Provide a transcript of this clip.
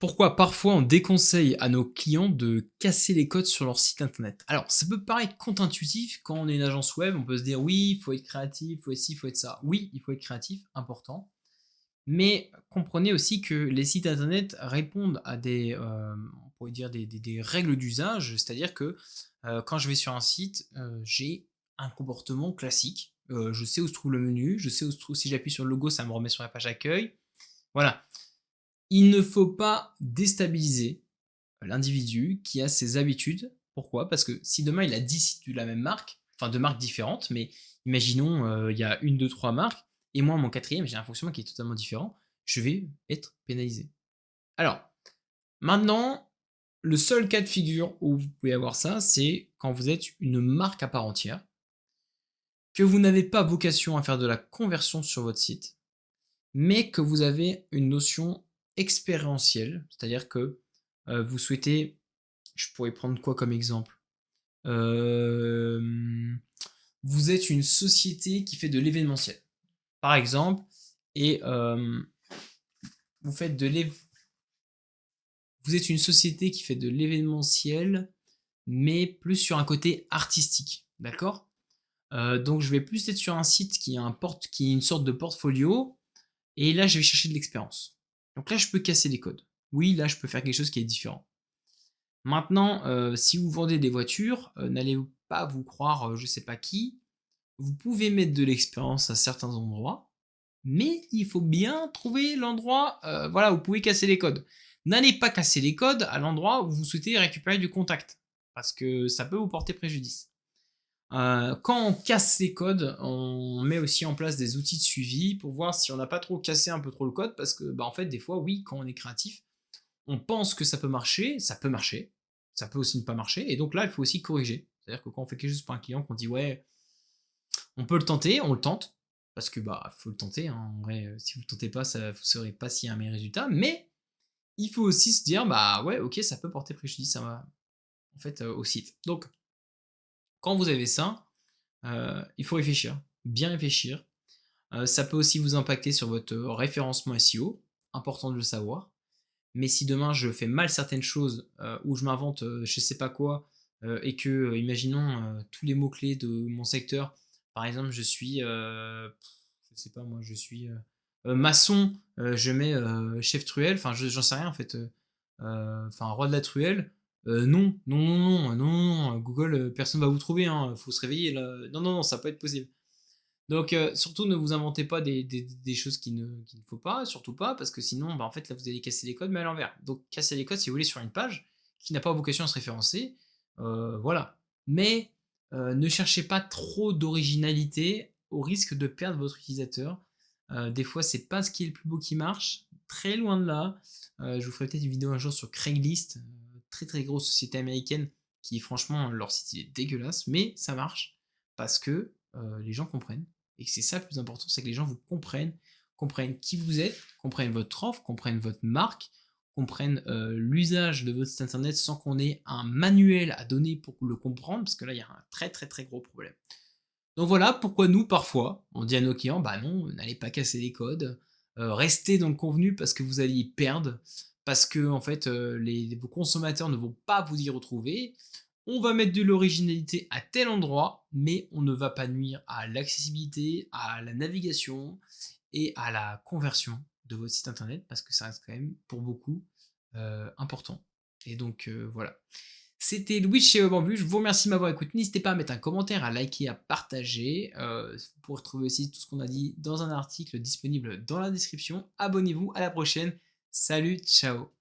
Pourquoi parfois on déconseille à nos clients de casser les codes sur leur site internet? Alors, ça peut paraître contre-intuitif quand on est une agence web, on peut se dire oui, il faut être créatif, il faut être ci, il faut être ça. Oui, il faut être créatif, important. Mais comprenez aussi que les sites internet répondent à on pourrait dire des règles d'usage, c'est-à-dire que quand je vais sur un site, j'ai un comportement classique. Je sais où se trouve le menu, je sais où se trouve, si j'appuie sur le logo, ça me remet sur la page accueil. Voilà. Il ne faut pas déstabiliser l'individu qui a ses habitudes. Pourquoi? Parce que si demain il a 10 sites de la même marque, enfin de marques différentes, mais imaginons, il y a une, 2, 3 marques et moi mon quatrième j'ai un fonctionnement qui est totalement différent, je vais être pénalisé. Alors, maintenant, le seul cas de figure où vous pouvez avoir ça, c'est quand vous êtes une marque à part entière, que vous n'avez pas vocation à faire de la conversion sur votre site, mais que vous avez une notion expérientielle, c'est-à-dire que, vous souhaitez, je pourrais prendre quoi comme exemple? Hem, Vous êtes une société qui fait de l'événementiel, par exemple, et vous faites de l'év vous êtes une société qui fait de l'événementiel, mais plus sur un côté artistique, d'accord? Donc je vais plus être sur un site qui est une sorte de portfolio et là je vais chercher de l'expérience. Donc là je peux casser les codes. Oui, là je peux faire quelque chose qui est différent. Maintenant, si vous vendez des voitures, n'allez pas vous croire, je sais pas qui. Vous pouvez mettre de l'expérience à certains endroits, mais il faut bien trouver l'endroit, voilà, où vous pouvez casser les codes. N'allez pas casser les codes à l'endroit où vous souhaitez récupérer du contact, parce que ça peut vous porter préjudice. Quand on casse les codes, on met aussi en place des outils de suivi pour voir si on n'a pas trop cassé un peu trop le code, parce que, bah, en fait, des fois, oui, quand on est créatif, on pense que ça peut marcher, ça peut aussi ne pas marcher, et donc là, il faut aussi corriger. C'est-à-dire que quand on fait quelque chose pour un client, qu'on dit ouais, on peut le tenter, on le tente, parce que bah faut le tenter, hein, en vrai, si vous le tentez pas, ça, vous saurez pas s'il y a un meilleur résultat, mais il faut aussi se dire bah ouais, ok, ça peut porter préjudice en fait au site. Donc quand vous avez ça, il faut réfléchir, bien réfléchir. Ça peut aussi vous impacter sur votre référencement SEO, important de le savoir. Mais si demain je fais mal certaines choses, ou je m'invente, je sais pas quoi, et que, imaginons, tous les mots-clés de mon secteur, par exemple je suis, je sais pas moi, je suis, maçon, je mets, chef truelle, enfin j'en sais rien en fait, enfin roi de la truelle, non, non, non, non, non, non, non, Google, personne va vous trouver, hein, faut se réveiller là, non, non, non, ça va pas être possible. Donc, surtout ne vous inventez pas des choses qu'il ne faut pas, surtout pas, parce que sinon, bah, en fait, là, vous allez casser les codes, mais à l'envers. Donc, casser les codes, si vous voulez, sur une page qui n'a pas vocation à se référencer, voilà. Mais, ne cherchez pas trop d'originalité au risque de perdre votre utilisateur. Des fois, c'est pas ce qui est le plus beau qui marche, très loin de là. Je vous ferai peut-être une vidéo un jour sur Craigslist, très, très grosse société américaine qui franchement, leur site il est dégueulasse, mais ça marche parce que, les gens comprennent. Et que c'est ça le plus important, c'est que les gens vous comprennent, comprennent qui vous êtes, comprennent votre offre, comprennent votre marque, comprennent l'usage de votre site internet sans qu'on ait un manuel à donner pour le comprendre, parce que là, il y a un très très très gros problème. Donc voilà pourquoi nous, parfois, on dit à nos clients, bah non, n'allez pas casser les codes, restez dans le convenu parce que vous allez y perdre, parce que en fait, vos consommateurs ne vont pas vous y retrouver. On va mettre de l'originalité à tel endroit, mais on ne va pas nuire à l'accessibilité, à la navigation et à la conversion de votre site internet, parce que ça reste quand même pour beaucoup important. Et donc voilà. C'était Louis de chez Web en Vue. Je vous remercie de m'avoir écouté. N'hésitez pas à mettre un commentaire, à liker, à partager. Vous pourrez retrouver aussi tout ce qu'on a dit dans un article disponible dans la description. Abonnez-vous. À la prochaine. Salut, ciao.